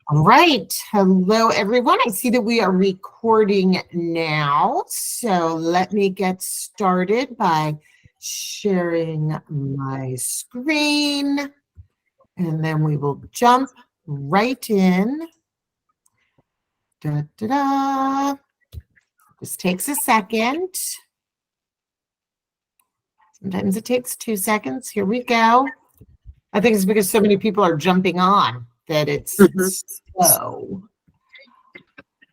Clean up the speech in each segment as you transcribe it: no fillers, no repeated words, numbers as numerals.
All right. Hello, everyone. I see that we are recording now. So let me get started by sharing my screen, and then we will jump right in. Da, da, da. This takes a second. Sometimes it takes 2 seconds. Here we go. I think it's because so many people are jumping on that it's slow.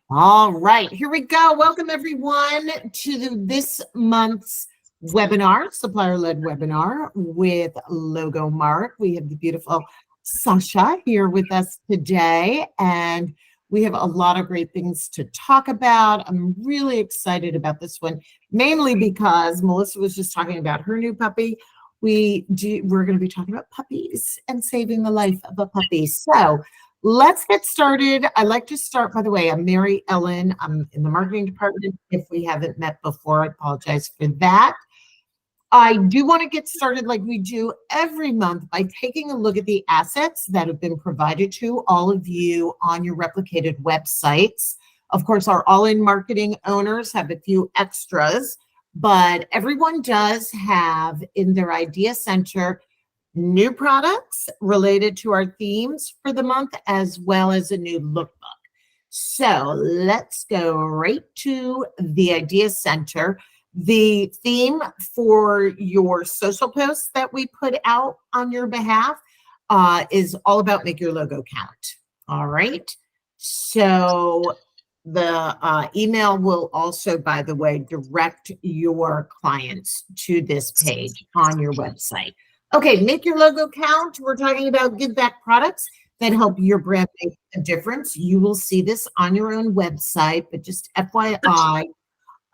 All right, here we go. Welcome everyone to this month's webinar, supplier-led webinar with Logomark. We have the beautiful Sasha here with us today, and we have a lot of great things to talk about. I'm really excited about this one, mainly because Melissa was just talking about her new puppy. We're going to be talking about puppies and saving the life of a puppy. So let's get started. I like to start, by the way, I'm Mary Ellen. I'm in the marketing department. If we haven't met before, I apologize for that. I do want to get started like we do every month by taking a look at the assets that have been provided to all of you on your replicated websites. Of course, our all-in marketing owners have a few extras, but everyone does have in their idea center new products related to our themes for the month, as well as a new lookbook. So let's go right to the idea center. The theme for your social posts that we put out on your behalf is all about make your logo count. All right. So the email will also, by the way, direct your clients to this page on your website. Okay, make your logo count. We're talking about give back products that help your brand make a difference. You will see this on your own website, but just FYI,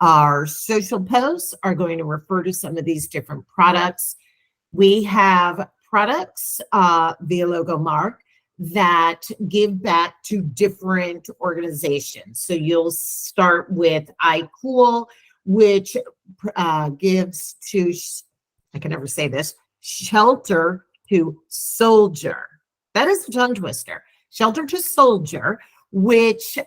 our social posts are going to refer to some of these different products. We have products via Logomark that give back to different organizations. So you'll start with iCool, which gives to, I can never say this, Shelter to Soldier. That is a tongue twister. Shelter to Soldier, which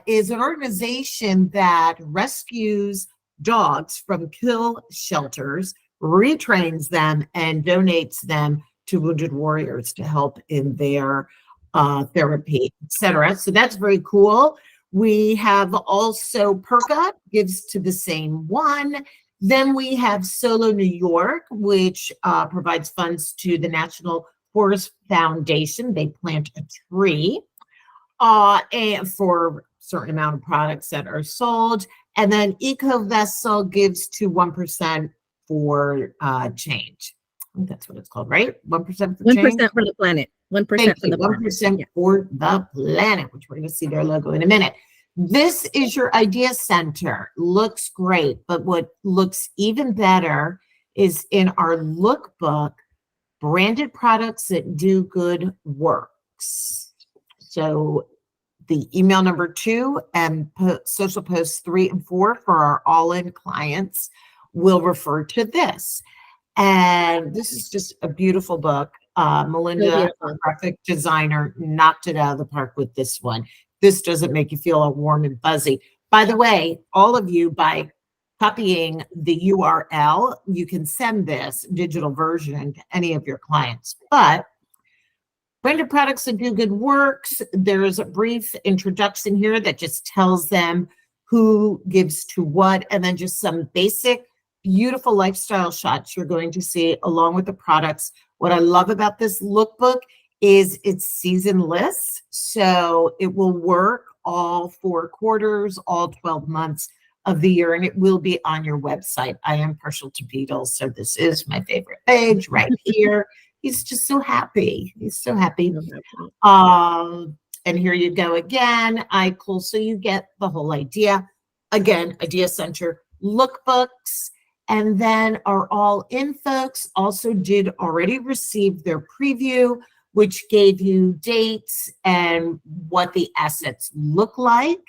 is an organization that rescues dogs from kill shelters, retrains them, and donates them to wounded warriors to help in their therapy, etc. So that's very cool. We have also Perka, gives to the same one. Then we have Solo New York, which provides funds to the National Forest Foundation. They plant a tree and for a certain amount of products that are sold. And then Eco Vessel gives to 1% for change. I think that's what it's called, right? 1% for change? 1% for the planet. 1% for the planet. 1% for the planet, which we're going to see their logo in a minute. This is your idea center. Looks great, but what looks even better is in our lookbook, branded products that do good works. So the email number 2 and social posts 3 and 4 for our all-in clients will refer to this. And this is just a beautiful book. Melinda, our graphic designer, knocked it out of the park with this one. This doesn't make you feel all warm and fuzzy. By the way, all of you, by copying the URL, you can send this digital version to any of your clients. But branded products that do good works, there's a brief introduction here that just tells them who gives to what, and then just some basic, beautiful lifestyle shots you're going to see along with the products. What I love about this lookbook is it's seasonless, so it will work all 4 quarters, all 12 months of the year, and it will be on your website. I am partial to beetles, so this is my favorite page right here. He's just so happy. He's so happy. And here you go again. iCool, so you get the whole idea. Again, Idea Center lookbooks. And then our all-in folks also did already receive their preview, which gave you dates and what the assets look like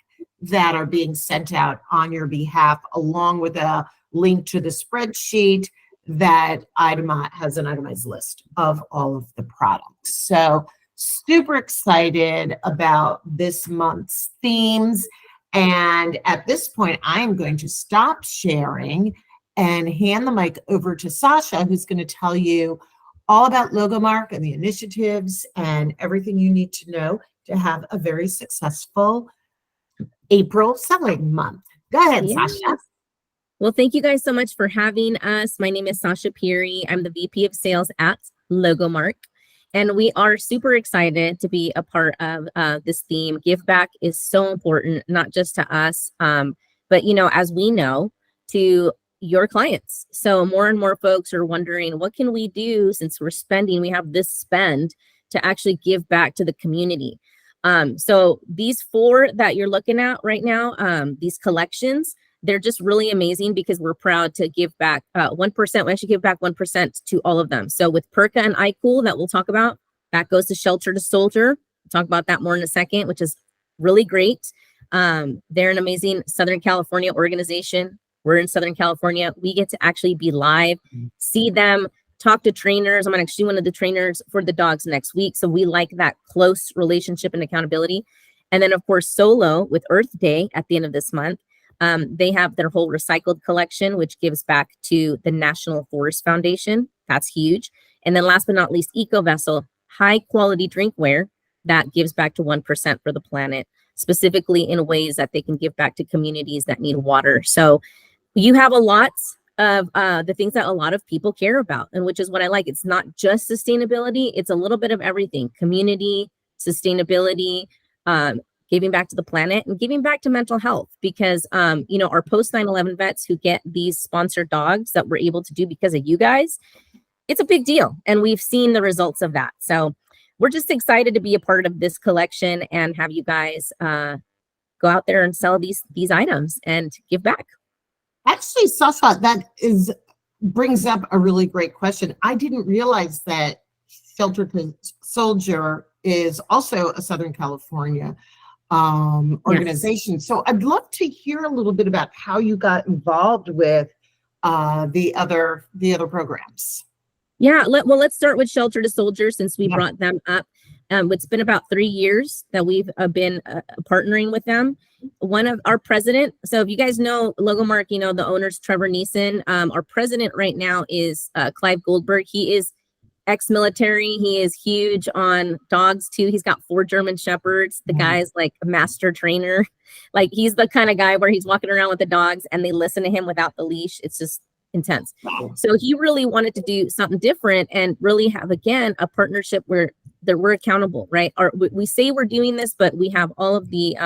that are being sent out on your behalf, along with a link to the spreadsheet that has an itemized list of all of the products. So super excited about this month's themes. And at this point, I am going to stop sharing and hand the mic over to Sasha, who's going to tell you all about Logomark and the initiatives and everything you need to know to have a very successful April selling month. Go ahead, Yes. Sasha. Well, thank you guys so much for having us. My name is Sasha Peary. I'm the VP of Sales at Logomark. And we are super excited to be a part of this theme. Give back is so important, not just to us, but, as we know, to your clients. So more and more folks are wondering, what can we do since we have this spend to actually give back to the community? So these 4 that you're looking at right now, these collections, they're just really amazing because we're proud to give back 1%. We actually give back 1% to all of them. So with PERCA and iCool that we'll talk about, that goes to Shelter to Soldier. We'll talk about that more in a second, which is really great. They're an amazing Southern California organization. We're in Southern California. We get to actually be live, see them, talk to trainers. I'm actually one of the trainers for the dogs next week. So we like that close relationship and accountability. And then, of course, Solo with Earth Day at the end of this month. They have their whole recycled collection, which gives back to the National Forest Foundation. That's huge. And then last but not least, Eco Vessel, high quality drinkware that gives back to 1% for the planet, specifically in ways that they can give back to communities that need water. So you have a lot of the things that a lot of people care about, and which is what I like. It's not just sustainability. It's a little bit of everything: community, sustainability, giving back to the planet, and giving back to mental health, because our post 9/11 vets who get these sponsored dogs that we're able to do because of you guys, it's a big deal, and we've seen the results of that. So we're just excited to be a part of this collection and have you guys go out there and sell these items and give back. Actually, Sasha, brings up a really great question. I didn't realize that Shelter to Soldier is also a Southern California organization. Yes. So I'd love to hear a little bit about how you got involved with the other programs. Yeah, let's start with Shelter to Soldier, since we brought them up. It's been about 3 years that we've been partnering with them. One of our president, so if you guys know Logomark, the owner's Trevor Neeson. Our president right now is Clive Goldberg. He is ex-military. He is huge on dogs too. He's got 4 German Shepherds. The guy's like a master trainer. Like, he's the kind of guy where he's walking around with the dogs and they listen to him without the leash. It's just intense. So he really wanted to do something different and really have, again, a partnership where we're accountable, right? We say we're doing this, but we have all of the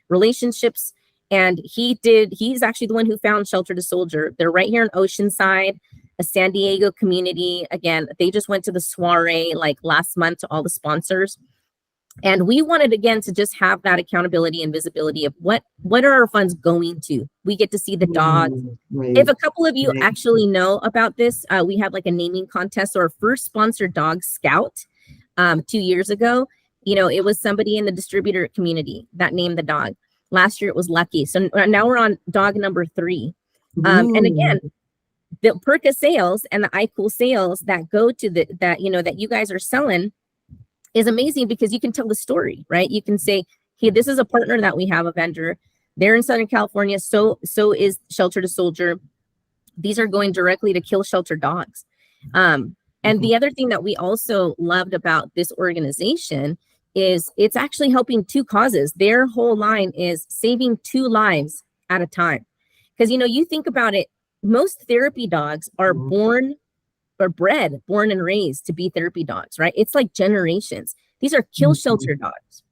relationships. And he's actually the one who found Shelter to Soldier. They're right here in Oceanside, a San Diego community. Again, they just went to the soiree like last month to all the sponsors. And we wanted, again, to just have that accountability and visibility of what are our funds going to. We get to see the dogs. Right. If a couple of you actually know about this, we have like a naming contest. So our first sponsored dog, Scout, 2 years ago, it was somebody in the distributor community that named the dog. Last year it was Lucky. So now we're on dog number 3. And again, the PERCA sales and the iCool sales that go to that you guys are selling is amazing, because you can tell the story, right? You can say, hey, this is a partner that we have, a vendor. They're in Southern California. So is Shelter to Soldier. These are going directly to kill shelter dogs. And the other thing that we also loved about this organization is it's actually helping 2 causes. Their whole line is saving 2 lives at a time. Because, you think about it, most therapy dogs are born and raised to be therapy dogs, right? It's like generations. These are kill shelter dogs.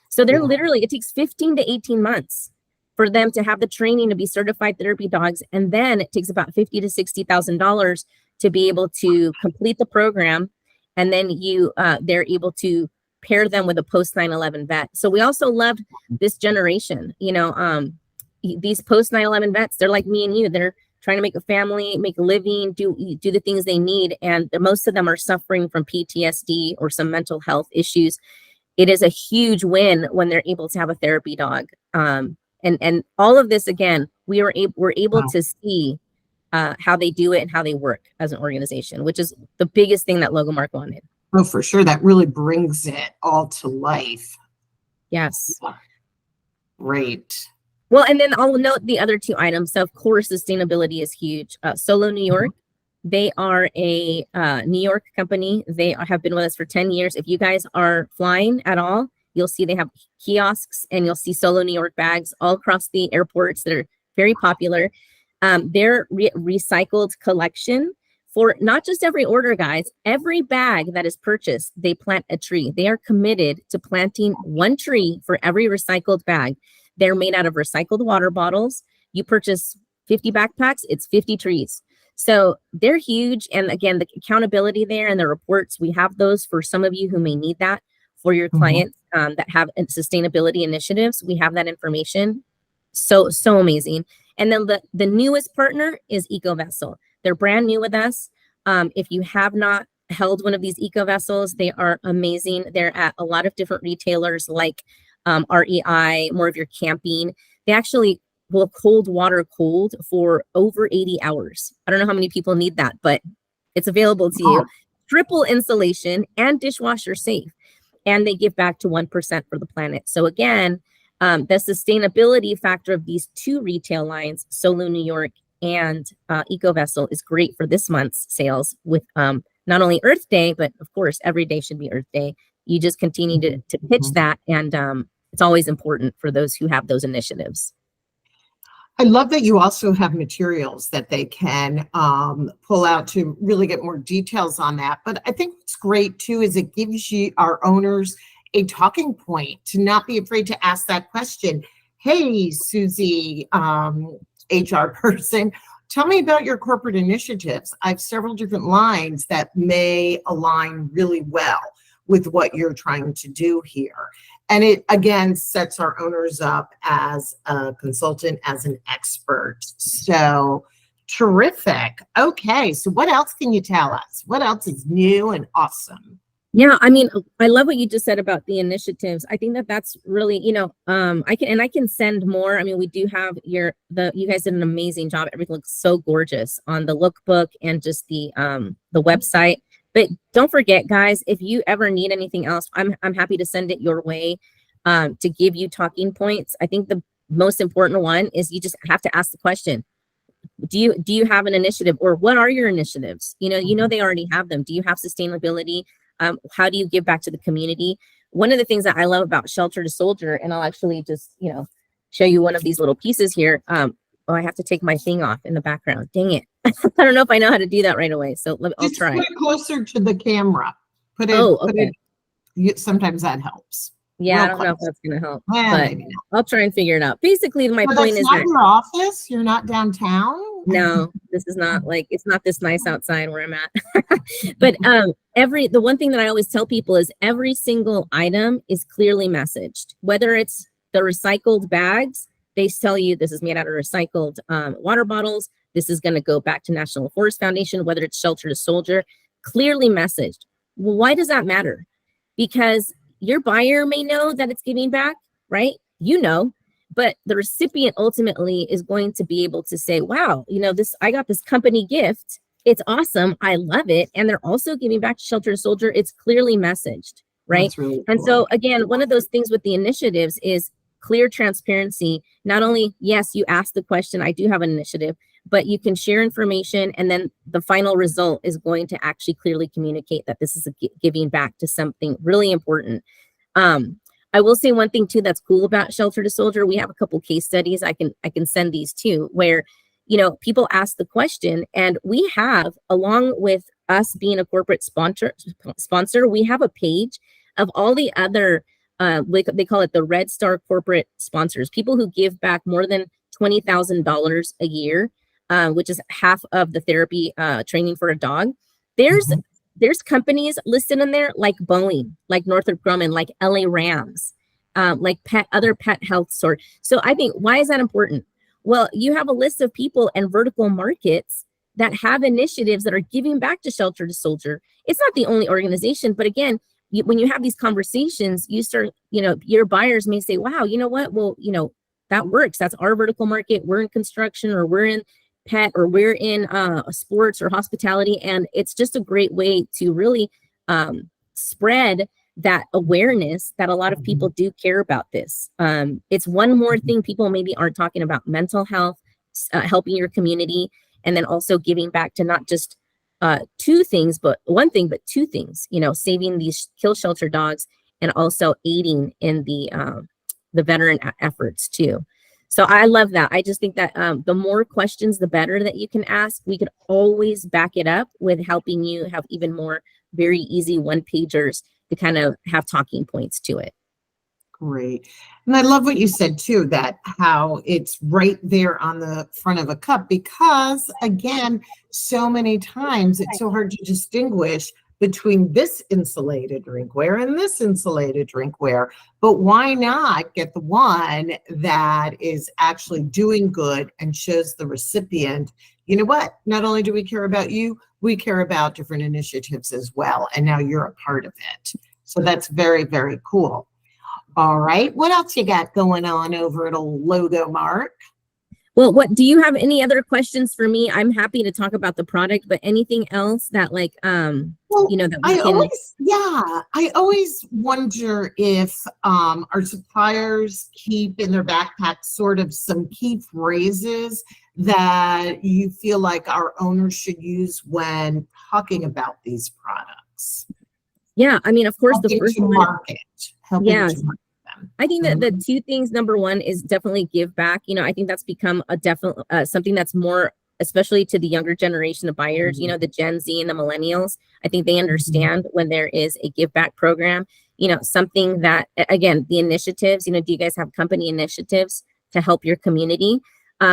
So they're literally, it takes 15 to 18 months for them to have the training to be certified therapy dogs. And then it takes about $50,000 to $60,000 to be able to complete the program. And then they're able to pair them with a post 9/11 vet. So we also loved this generation, these post 9/11 vets, they're like me and you. They're trying to make a family, make a living, do the things they need. And most of them are suffering from PTSD or some mental health issues. It is a huge win when they're able to have a therapy dog. And all of this, again, we're able to see how they do it and how they work as an organization, which is the biggest thing that Logomark wanted. Oh, for sure. That really brings it all to life. Yes. Great. Well, and then I'll note the other two items. So, of course, sustainability is huge. Solo New York, they are a New York company. Have been with us for 10 years. If you guys are flying at all, you'll see they have kiosks and you'll see Solo New York bags all across the airports that are very popular. Their recycled collection for not just every order, guys, every bag that is purchased, they plant a tree. They are committed to planting one tree for every recycled bag. They're made out of recycled water bottles. You purchase 50 backpacks, it's 50 trees. So they're huge. And again, the accountability there and the reports, we have those for some of you who may need that for your clients that have sustainability initiatives. We have that information. So amazing. And then the newest partner is EcoVessel. They're brand new with us. If you have not held one of these EcoVessels, they are amazing. They're at a lot of different retailers like REI, more of your camping. They actually will cold water cold for over 80 hours. I don't know how many people need that, but it's available to you. Triple insulation and dishwasher safe. And they give back to 1% for the planet. So again, the sustainability factor of these two retail lines, Solo New York and EcoVessel, is great for this month's sales with not only Earth Day, but of course, every day should be Earth Day. You just continue to pitch that. And it's always important for those who have those initiatives. I love that you also have materials that they can pull out to really get more details on that. But I think what's great too is it gives you, our owners, a talking point to not be afraid to ask that question. Hey, Susie, HR person, tell me about your corporate initiatives. I have several different lines that may align really well with what you're trying to do here. And it, again, sets our owners up as a consultant, as an expert. So terrific. Okay, so what else can you tell us? What else is new and awesome? Yeah, I mean, I love what you just said about the initiatives. I think that that's really, I can send more. I mean, we do have you guys did an amazing job. Everything looks so gorgeous on the lookbook and just the website. But don't forget, guys, if you ever need anything else, I'm happy to send it your way to give you talking points. I think the most important one is you just have to ask the question. Do you have an initiative, or what are your initiatives? You know they already have them. Do you have sustainability? How do you give back to the community? One of the things that I love about Shelter to Soldier, and I'll actually just, show you one of these little pieces here. I have to take my thing off in the background. Dang it. I don't know if I know how to do that right away. So I'll try. Put it closer to the camera. Okay. Sometimes that helps. Yeah, I don't know if that's going to help, but I'll try and figure it out. Basically, my point is that your office. You're not downtown. No, this is not it's not this nice outside where I'm at. But the one thing that I always tell people is every single item is clearly messaged. Whether it's the recycled bags, they tell you this is made out of recycled water bottles. This is going to go back to National Forest Foundation. Whether it's Shelter to Soldier, clearly messaged. Well, why does that matter? Because your buyer may know that it's giving back, right? But the recipient ultimately is going to be able to say, wow, I got this company gift. It's awesome. I love it. And they're also giving back to Shelter to Soldier. It's clearly messaged, right? That's really cool. And so again, one of those things with the initiatives is clear transparency. Not only, yes, you ask the question, I do have an initiative, but you can share information, and then the final result is going to actually clearly communicate that this is giving back to something really important. I will say one thing too that's cool about Shelter to Soldier. We have a couple case studies. I can send these too, where people ask the question, and we have, along with us being a corporate sponsor, we have a page of all the other they call it the Red Star corporate sponsors, people who give back more than $20,000 a year, which is half of the therapy training for a dog. There's companies listed in there like Boeing, like Northrop Grumman, like LA Rams, like other pet health store. So I think, why is that important? Well, you have a list of people and vertical markets that have initiatives that are giving back to Shelter to Soldier. It's not the only organization, but again, when you have these conversations, you start, your buyers may say, wow, you know what? Well, that works. That's our vertical market. We're in construction, or we're in pet, or we're in sports or hospitality. And it's just a great way to really spread that awareness that a lot of people do care about this. It's one more thing people maybe aren't talking about: mental health, helping your community, and then also giving back to not just two things, but one thing, but two things, you know, saving these kill shelter dogs and also aiding in the veteran efforts too. So I love that. I just think that the more questions, the better that you can ask. We could always back it up with helping you have even more very easy one-pagers to kind of have talking points to it. Great. And I love what you said too, that how it's right there on the front of a cup, because again, so many times it's so hard to distinguish between this insulated drinkware and this insulated drinkware. But why not get the one that is actually doing good and shows the recipient, you know what, not only do we care about you, we care about different initiatives as well. And now you're a part of it. So that's very, very cool. All right. What else you got going on over at Logomark? Well, what do you have any other questions for me? I'm happy to talk about the product, but anything else that like well, you know, that we can I always wonder if our suppliers keep in their backpacks sort of some key phrases that you feel like our owners should use when talking about these products. Yeah, I mean, of course, the first one, yeah, I think that the two things, number one is definitely give back. You know, I think that's become a definite something that's more, especially to the younger generation of buyers, you know, the Gen Z and the millennials. I think they understand when there is a give back program, you know, something that, again, the initiatives, you know, do you guys have company initiatives to help your community?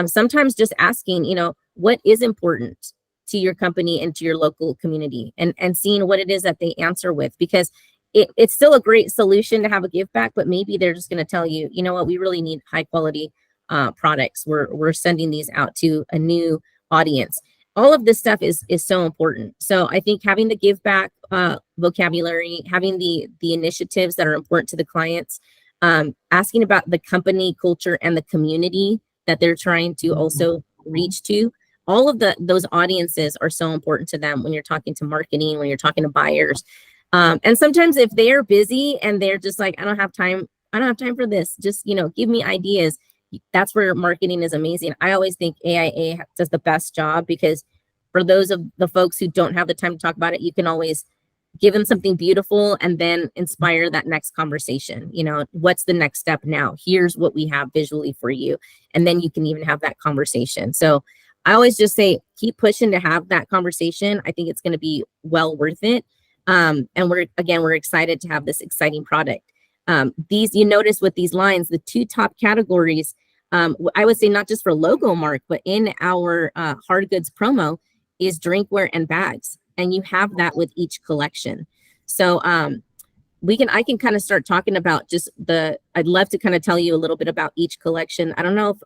Sometimes just asking, you know, what is important to your company and to your local community, and seeing what it is that they answer with, because it's still a great solution to have a give back, but maybe they're just going to tell you, you know what, we really need high quality products. We're sending these out to a new audience. All of this stuff is so important. So I think having the give back vocabulary, having the initiatives that are important to the clients, asking about the company culture and the community that they're trying to also reach to. All of those audiences are so important to them when you're talking to marketing, when you're talking to buyers. And sometimes if they're busy and they're just like, I don't have time for this, just, you know, give me ideas. That's where marketing is amazing. I always think AIA does the best job, because for those of the folks who don't have the time to talk about it, you can always give them something beautiful and then inspire that next conversation. You know, what's the next step now? Here's what we have visually for you. And then you can even have that conversation. So I always just say, keep pushing to have that conversation. I think it's going to be well worth it. And we're excited to have this exciting product. You notice with these lines, the two top categories, I would say not just for Logomark, but in our hard goods promo, is drinkware and bags. And you have that with each collection. So I can kind of start talking about just I'd love to kind of tell you a little bit about each collection. I don't know if,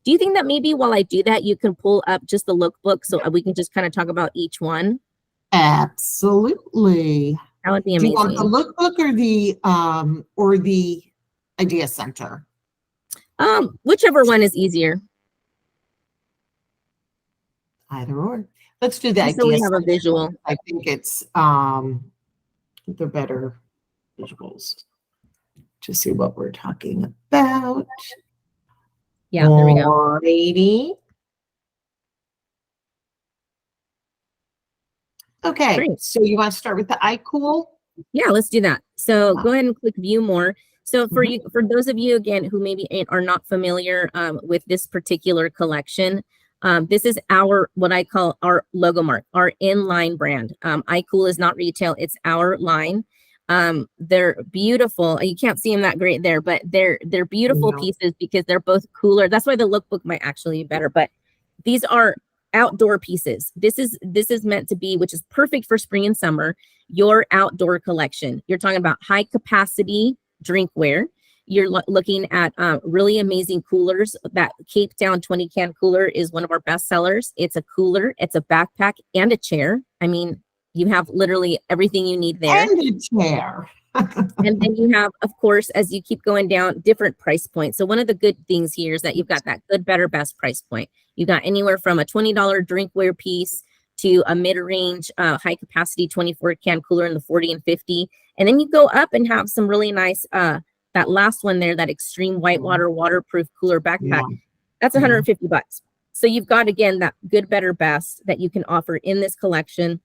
do you think that maybe while I do that, you can pull up just the lookbook so we can just kind of talk about each one? Absolutely. That would be amazing. Do you want the lookbook or the idea center? Whichever one is easier. Either or. Let's do the idea so we have a visual. I think it's they're better visuals to see what we're talking about. Yeah, there we go. Alrighty. Okay, great. So you want to start with the iCool? Yeah, let's do that. So go ahead and click view more. So for those of you, again, who maybe are not familiar with this particular collection, this is what I call our Logomark, our inline brand. iCool is not retail, it's our line. They're beautiful. You can't see them that great there, but they're beautiful pieces because they're both cooler. That's why the lookbook might actually be better, but these are outdoor pieces. This is meant to be, which is perfect for spring and summer, your outdoor collection. You're talking about high capacity drinkware. You're looking at really amazing coolers. That Cape Town 20 can cooler is one of our best sellers. It's a cooler, it's a backpack, and a chair. I mean, you have literally everything you need there. And a chair. And then you have, of course, as you keep going down, different price points. So one of the good things here is that you've got that good, better, best price point. You got anywhere from a $20 drinkware piece to a mid-range high capacity 24 can cooler in the 40 and 50. And then you go up and have some really nice, that last one there, that extreme whitewater waterproof cooler backpack. That's $150. So you've got, again, that good, better, best that you can offer in this collection.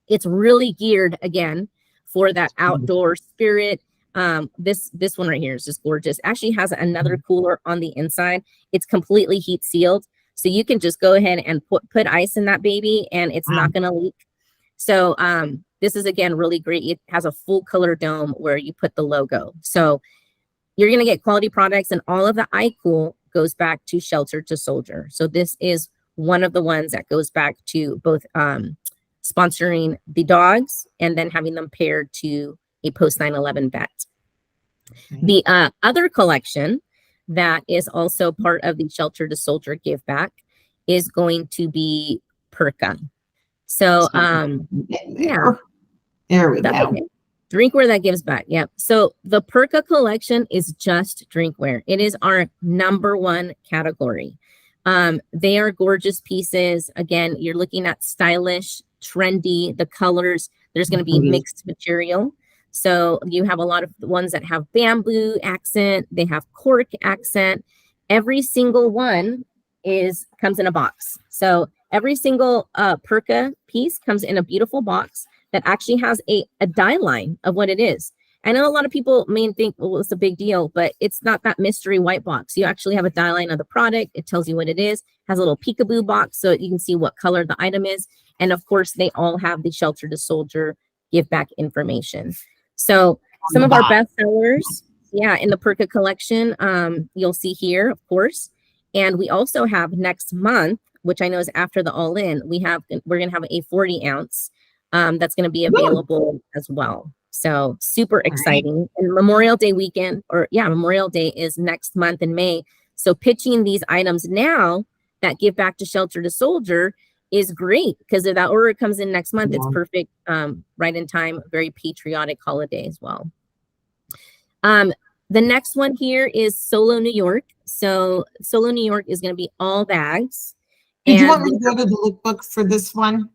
It's really geared, again, for that outdoor spirit. This one right here is just gorgeous. Actually has another cooler on the inside. It's completely heat sealed. So you can just go ahead and put ice in that baby and it's not going to leak. So this is, again, really great. It has a full color dome where you put the logo. So you're going to get quality products, and all of the iCool goes back to Shelter to Soldier. So this is one of the ones that goes back to both sponsoring the dogs and then having them paired to a post 9/11 vet. The other collection that is also part of the Shelter to Soldier give back is going to be Perka. So yeah, there we go. Okay. Drinkware that gives back. Yep. So the Perka collection is just drinkware. It is our #1 category. They are gorgeous pieces. Again, you're looking at stylish, trendy, the colors. There's going to be mixed material. So you have a lot of the ones that have bamboo accent. They have cork accent. Every single one comes in a box. So every single Perka piece comes in a beautiful box that actually has a die line of what it is. I know a lot of people may think, well, it's a big deal, but it's not that mystery white box. You actually have a die line of the product. It tells you what it is, has a little peekaboo box so you can see what color the item is. And of course, they all have the Shelter to Soldier give back information. So some of our best sellers, in the Perka collection, you'll see here, of course. And we also have next month, which I know is after the all-in, we're going to have a 40 ounce that's going to be available as well. So super exciting. And Memorial Day weekend, Memorial Day is next month in May. So pitching these items now that give back to Shelter to Soldier is great, because if that order comes in next month, it's perfect, right in time, very patriotic holiday as well. The next one here is Solo New York. So Solo New York is going to be all bags. Did you want me to go to the lookbook for this one?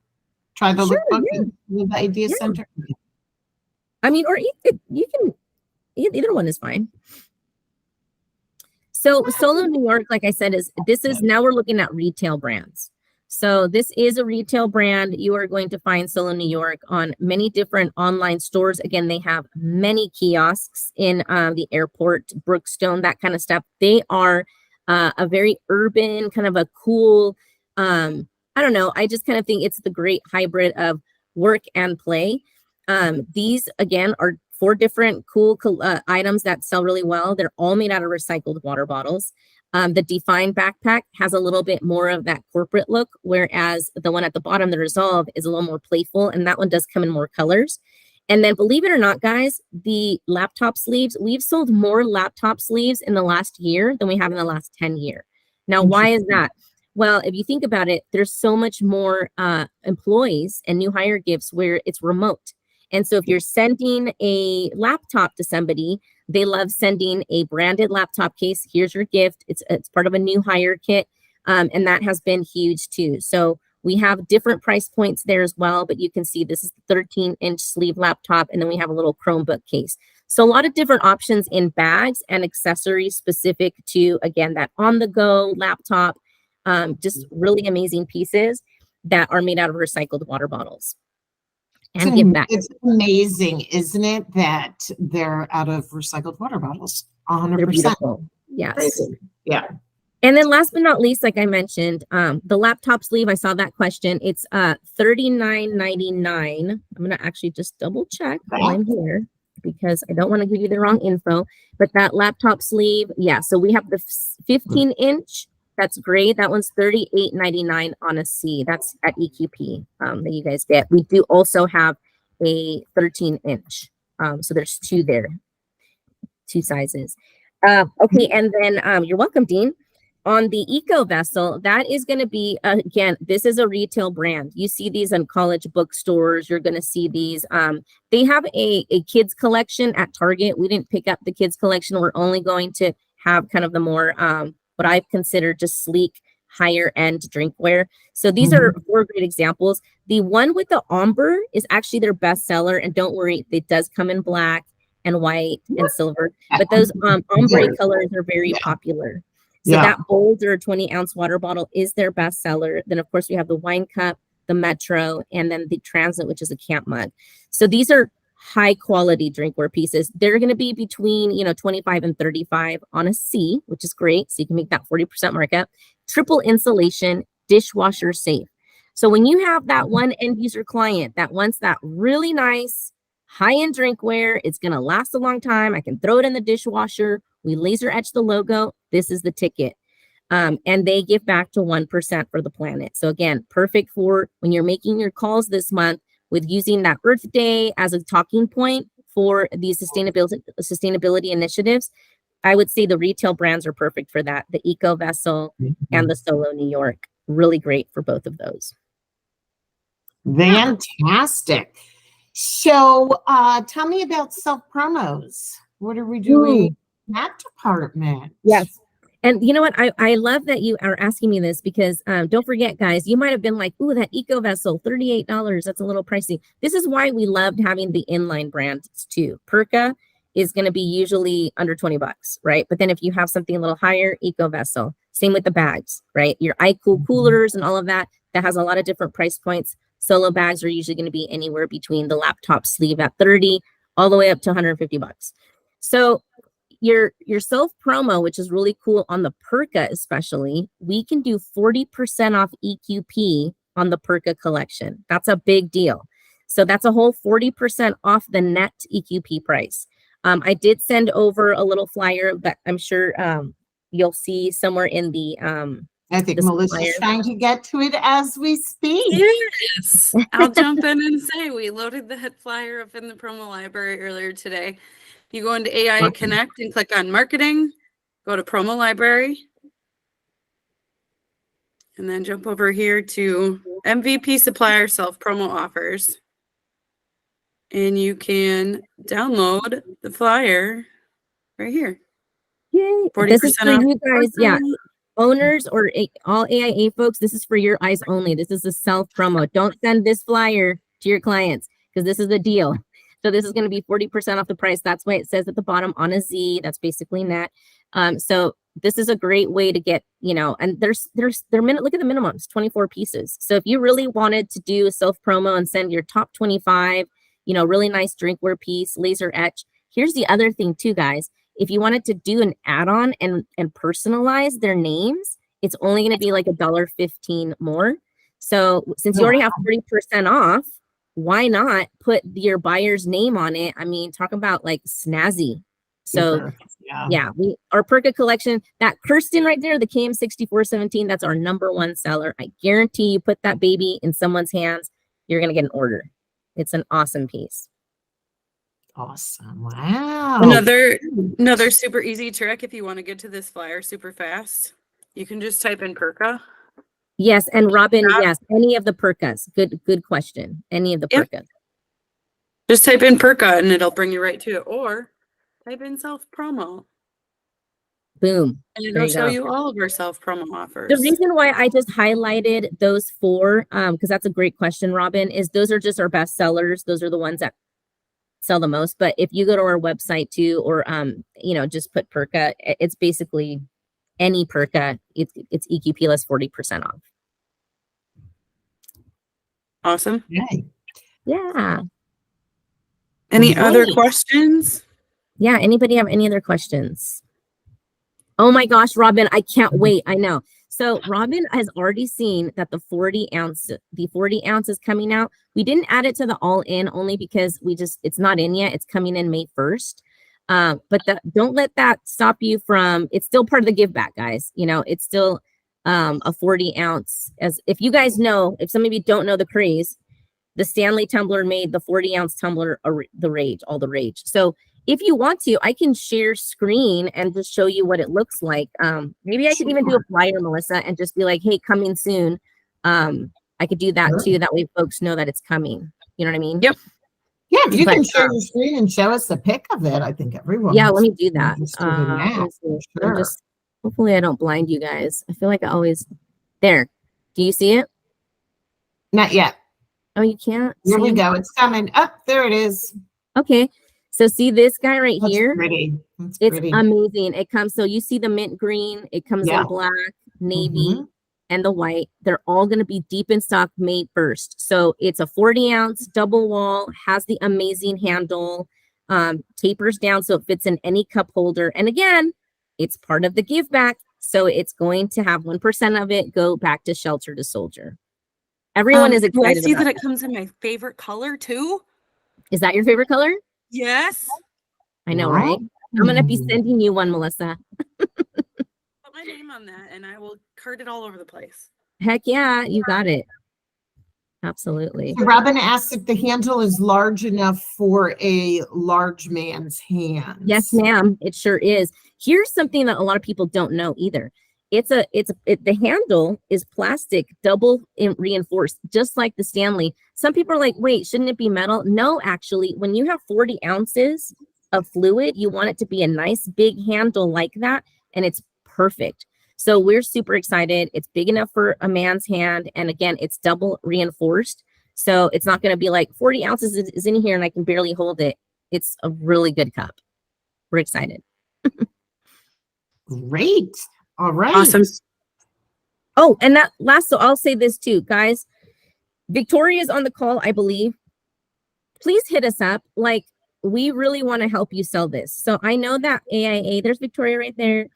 Try the lookbook with the Idea Center? I mean, or you can, either one is fine. So Solo New York, like I said, now we're looking at retail brands. So this is a retail brand. You are going to find Solo New York on many different online stores. Again, they have many kiosks in the airport, Brookstone, that kind of stuff. They are a very urban, kind of a cool, I don't know. I just kind of think it's the great hybrid of work and play. These, again, are 4 different cool items that sell really well. They're all made out of recycled water bottles. The Define backpack has a little bit more of that corporate look, whereas the one at the bottom, the Resolve, is a little more playful, and that one does come in more colors. And then, believe it or not, guys, the laptop sleeves, we've sold more laptop sleeves in the last year than we have in the last 10 years. Now, why is that? Well, if you think about it, there's so much more employees and new hire gifts where it's remote. And so if you're sending a laptop to somebody, they love sending a branded laptop case. Here's your gift. It's part of a new hire kit. And that has been huge too. So we have different price points there as well, but you can see this is the 13-inch sleeve laptop. And then we have a little Chromebook case. So a lot of different options in bags and accessories specific to, again, that on-the-go laptop. Just really amazing pieces that are made out of recycled water bottles. And give back. It's amazing, isn't it, that they're out of recycled water bottles? 100%. They're beautiful. Yes. Crazy. Yeah. And then last but not least, like I mentioned, the laptop sleeve, I saw that question. It's $39.99. I'm going to actually just double check while I'm here, because I don't want to give you the wrong info. But that laptop sleeve, so we have the 15-inch. That's great. That one's $38.99 on a C. That's at EQP that you guys get. We do also have a 13-inch. So there's 2 there, 2 sizes. Okay, and then you're welcome, Dean. On the Eco Vessel, that is going to be, again, this is a retail brand. You see these in college bookstores. You're going to see these. They have a kids collection at Target. We didn't pick up the kids collection. We're only going to have kind of the more what I've considered just sleek, higher end drinkware. So these are 4 great examples. The one with the ombre is actually their best seller, and don't worry, it does come in black and white and silver, but those ombre colors are very popular. So that bolder 20-ounce water bottle is their best seller. Then of course we have the wine cup, the Metro, and then the Transit, which is a camp mug. So these are high quality drinkware pieces. They're going to be between, 25 and 35 on a C, which is great. So you can make that 40% markup. Triple insulation, dishwasher safe. So when you have that one end user client that wants that really nice high-end drinkware, it's going to last a long time. I can throw it in the dishwasher. We laser etch the logo. This is the ticket. And they give back to 1% for the planet. So again, perfect for when you're making your calls this month with using that Earth Day as a talking point for these sustainability initiatives. I would say the retail brands are perfect for that. The Eco Vessel and the Solo New York, really great for both of those. Fantastic. So tell me about self-promos. What are we doing in that department? Yes. And you know what? I love that you are asking me this because don't forget, guys, you might have been like, ooh, that Eco Vessel, $38. That's a little pricey. This is why we loved having the inline brands too. Perka is going to be usually under $20, right? But then if you have something a little higher, Eco Vessel. Same with the bags, right? Your iCool coolers and all of that, that has a lot of different price points. Solo bags are usually going to be anywhere between the laptop sleeve at 30 all the way up to $150. So your self promo, which is really cool on the Perka especially, we can do 40% off EQP on the Perka collection. That's a big deal. So that's a whole 40% off the net EQP price. I did send over a little flyer that I'm sure you'll see somewhere in the I think Melissa's trying to get to it as we speak. Yes, I'll jump in and say we loaded the hit flyer up in the promo library earlier today. You go into AI Connect and click on marketing, go to promo library, and then jump over here to MVP supplier self promo offers. And you can download the flyer right here. Yay. This is for you guys. Yeah. Owners or all AIA folks, this is for your eyes only. This is a self promo. Don't send this flyer to your clients because this is a deal. So this is going to be 40% off the price. That's why it says at the bottom on a Z. That's basically net. So this is a great way to get, and look at the minimums, 24 pieces. So if you really wanted to do a self promo and send your top 25, really nice drinkware piece, laser etch. Here's the other thing too, guys. If you wanted to do an add-on and personalize their names, it's only going to be like $1.15 more. So since you already have 40% off, why not put your buyer's name on it? I mean, talk about like snazzy. So yeah, our Perka collection, that Kirsten right there, the KM6417, that's our #1 seller. I guarantee you put that baby in someone's hands, you're going to get an order. It's an awesome piece. Awesome. Wow. Another super easy trick if you want to get to this flyer super fast. You can just type in Perka. Yes, and Robin, yes, any of the Perkas. Good question. Any of the Perkas. Just type in Perka and it'll bring you right to it. Or type in self promo. Boom. And it'll show you all of our self promo offers. The reason why I just highlighted those 4, because that's a great question, Robin, is those are just our best sellers. Those are the ones that sell the most. But if you go to our website too, or just put Perka, it's basically any Perka, it's EQP less 40% off. Awesome. Yeah. Any other questions? Yeah. Anybody have any other questions? Oh my gosh, Robin, I can't wait. I know. So Robin has already seen that the 40 ounce is coming out. We didn't add it to the all in only because it's not in yet. It's coming in May 1st. But don't let that stop you from, it's still part of the give back, guys. It's still a 40 ounce. As if you guys know, if some of you don't know the craze, the Stanley tumbler made the 40 ounce tumbler all the rage. So if you want to, I can share screen and just show you what it looks like. Maybe I could even do a flyer, Melissa, and just be like, hey, coming soon. I could do that too. That way folks know that it's coming. You know what I mean? Yep. Yeah, if you can share the screen and show us the pic of it, I think everyone. Yeah, let me do that. Sure. Hopefully I don't blind you guys. I feel like I always There. Do you see it? Not yet. Oh, you can't Here see we him? go. It's coming. Up there it is. Okay. So see this guy right That's here? pretty. That's It's pretty. amazing. It comes, so you see the mint green, it comes Yeah. in black, navy, Mhm. and the white. They're all going to be deep in stock May 1st. So it's a 40-ounce double wall, has the amazing handle, tapers down so it fits in any cup holder. And again, it's part of the give back. So it's going to have 1% of it go back to Shelter to Soldier. Everyone is Do I excited see about that it that. comes in my favorite color too? Is that your favorite color? Yes. I know, right? I'm going to be Mm. sending you one, Melissa. Put my name on that and I will card it all over the place. Heck yeah, you got it. Absolutely. So Robin asks if the handle is large enough for a large man's hands. Yes, ma'am. It sure is. Here's something that a lot of people don't know either. The handle is plastic, double reinforced, just like the Stanley. Some people are like, wait, shouldn't it be metal? No, actually, when you have 40 ounces of fluid, you want it to be a nice big handle like that, and it's perfect. So we're super excited. It's big enough for a man's hand. And again, it's double reinforced. So it's not going to be like 40 ounces is in here and I can barely hold it. It's a really good cup. We're excited. Great. All right. Awesome. Oh, and that last, so I'll say this too, guys. Victoria's on the call, I believe. Please hit us up. Like, we really want to help you sell this. So I know that AIA, there's Victoria right there.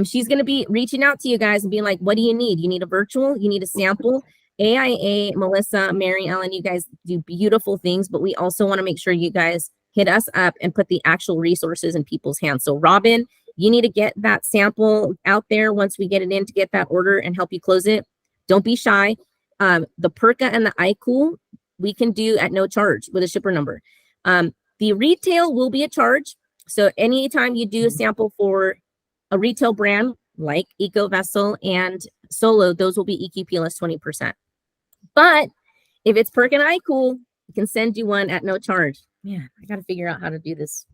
She's going to be reaching out to you guys and being like, what do you need? You need a virtual, you need a sample. AIA, Melissa, Mary Ellen, you guys do beautiful things, but we also want to make sure you guys hit us up and put the actual resources in people's hands. So Robin, you need to get that sample out there once we get it in to get that order and help you close it. Don't be shy. The Perka and the iCool, we can do at no charge with a shipper number. The retail will be a charge. So anytime you do a sample for a retail brand like Eco Vessel and Solo, those will be EQP less 20%. But if it's Perk and iCool, we can send you one at no charge. Man, I got to figure out how to do this.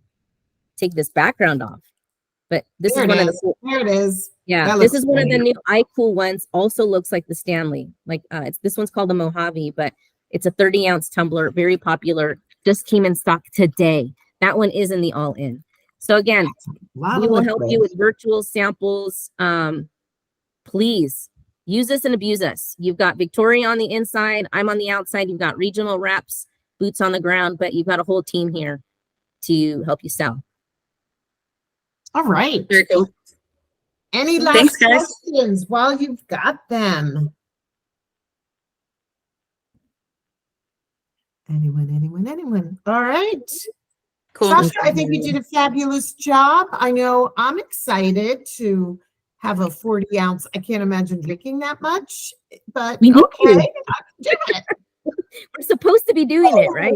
Take this background off. But this There is it one of is. the There it is. yeah. That This looks is one of the great. new iCool ones. Also looks like the Stanley. Like this one's called the Mojave, but it's a 30-ounce tumbler, very popular. Just came in stock today. That one is in the all-in. So again, Lot we of will help you liquid. with virtual samples. Please use us and abuse us. You've got Victoria on the inside. I'm on the outside. You've got regional reps, boots on the ground, but you've got a whole team here to help you sell. All right. Very cool. Any last Thanks, guys. questions while you've got them? Anyone? All right. Cool. Sasha, I think you did a fabulous job. I know I'm excited to have a 40-ounce. I can't imagine drinking that much, but We do. okay, I can do it. We're supposed to be doing it, right?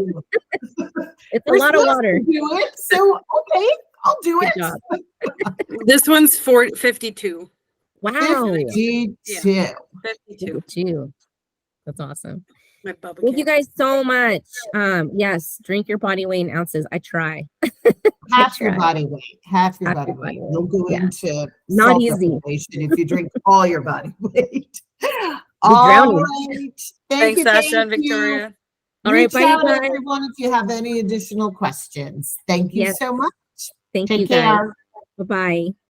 It's a We're lot of supposed water. to do it, so okay, I'll do Good it. job. This one's 52. Wow. 52. 52. Look at you. That's awesome. My bubba Thank you cap. guys so much. Yes, drink your body weight in ounces. I try. Half your try. body weight. Half your Half body your weight. body weight. You'll go Yeah. into Not salt easy. deprivation if you drink all your body weight. You're All drowning. right. Thank Thanks, you. Sasha and thank you. Victoria. All right, Reach bye, you out, guys. everyone, if you have any additional questions. Thank you Yes. so much. Thank Take you guys. care. Bye-bye.